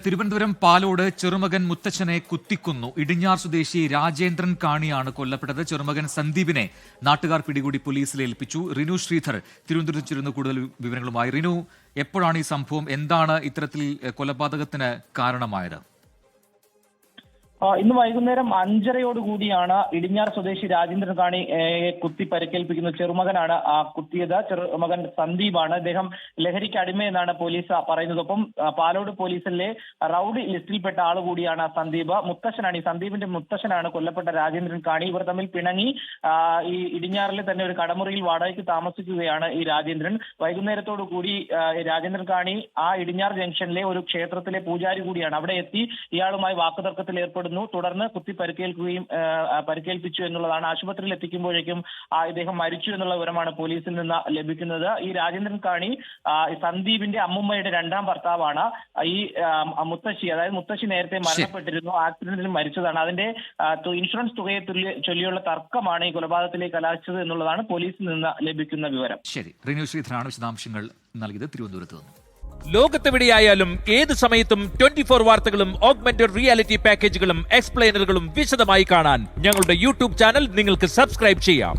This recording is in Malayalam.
തിരുവനന്തപുരം പാലോട് ചെറുമകൻ മുത്തച്ഛനെ കുത്തിക്കൊന്നു. ഇടിഞ്ഞാർ സ്വദേശി രാജേന്ദ്രൻ കാണിയാണ് കൊല്ലപ്പെട്ടത്. ചെറുമകൻ സന്ദീപിനെ നാട്ടുകാർ പിടികൂടി പോലീസിൽ ഏൽപ്പിച്ചു. റിനു ശ്രീധർ തിരുവനന്തപുരത്ത് ചേരുന്ന കൂടുതൽ വിവരങ്ങളുമായി. റിനു, എപ്പോഴാണ് ഈ സംഭവം? എന്താണ് ഇത്തരത്തിൽ കൊലപാതകത്തിന് കാരണമായത്? ഇന്ന് വൈകുന്നേരം 5:30 ഇടിഞ്ഞാർ സ്വദേശി രാജേന്ദ്രൻ കാണി കുത്തി പരിക്കേൽപ്പിക്കുന്ന ചെറുമകനാണ് കുത്തിയത്. ചെറുമകൻ സന്ദീപാണ്. അദ്ദേഹം ലഹരിക്ക് അടിമയെന്നാണ് പോലീസ് പറയുന്നത്. ഒപ്പം പാലോട് പോലീസിലെ റൌഡി ലിസ്റ്റിൽപ്പെട്ട ആൾ കൂടിയാണ് സന്ദീപ്. മുത്തശ്ശനാണ്, ഈ സന്ദീപിന്റെ മുത്തശ്ശനാണ് കൊല്ലപ്പെട്ട രാജേന്ദ്രൻ കാണി. ഇവർ തമ്മിൽ പിണങ്ങി ഈ ഇടിഞ്ഞാറിലെ തന്നെ ഒരു കടമുറിയിൽ വാടകയ്ക്ക് താമസിക്കുകയാണ് ഈ രാജേന്ദ്രൻ. വൈകുന്നേരത്തോടു കൂടി രാജേന്ദ്രൻ കാണി ആ ഇടിഞ്ഞാർ ജംഗ്ഷനിലെ ഒരു ക്ഷേത്രത്തിലെ പൂജാരി കൂടിയാണ്. അവിടെ എത്തി ഇയാളുമായി വാക്കുതർക്കത്തിൽ ഏർപ്പെടുന്നു. തുടർന്ന് കുത്തി പരിക്കേൽപ്പിച്ചു എന്നുള്ളതാണ്. ആശുപത്രിയിൽ എത്തിക്കുമ്പോഴേക്കും ഇദ്ദേഹം മരിച്ചു എന്നുള്ള വിവരമാണ് പോലീസിൽ നിന്ന് ലഭിക്കുന്നത്. ഈ രാജേന്ദ്രൻ കാണി സന്ദീപിന്റെ അമ്മുമ്മയുടെ രണ്ടാം ഭർത്താവാണ്. ഈ മുത്തശ്ശി നേരത്തെ മരണപ്പെട്ടിരുന്നു, ആക്സിഡന്റിൽ മരിച്ചതാണ്. അതിന്റെ ഇൻഷുറൻസ് തുകയെ ചൊല്ലിയുള്ള തർക്കമാണ് ഈ കൊലപാതകത്തിലേക്ക് കലാശിച്ചത് എന്നുള്ളതാണ് പോലീസിൽ നിന്ന് ലഭിക്കുന്ന വിവരം. ശരി, റിനു ശ്രീധരാണ് വിശദാംശങ്ങൾ നൽകിയത് തിരുവനന്തപുരത്ത് നിന്ന്. ലോകത്തെവിടെയായാലും ഏത് സമയത്തും 24 വാർത്തകളും ഓഗ്മെന്റഡ് റിയാലിറ്റി പാക്കേജുകളും എക്സ്പ്ലെയിനറുകളും വിശദമായി കാണാൻ ഞങ്ങളുടെ യൂട്യൂബ് ചാനൽ നിങ്ങൾക്ക് സബ്സ്ക്രൈബ് ചെയ്യാം.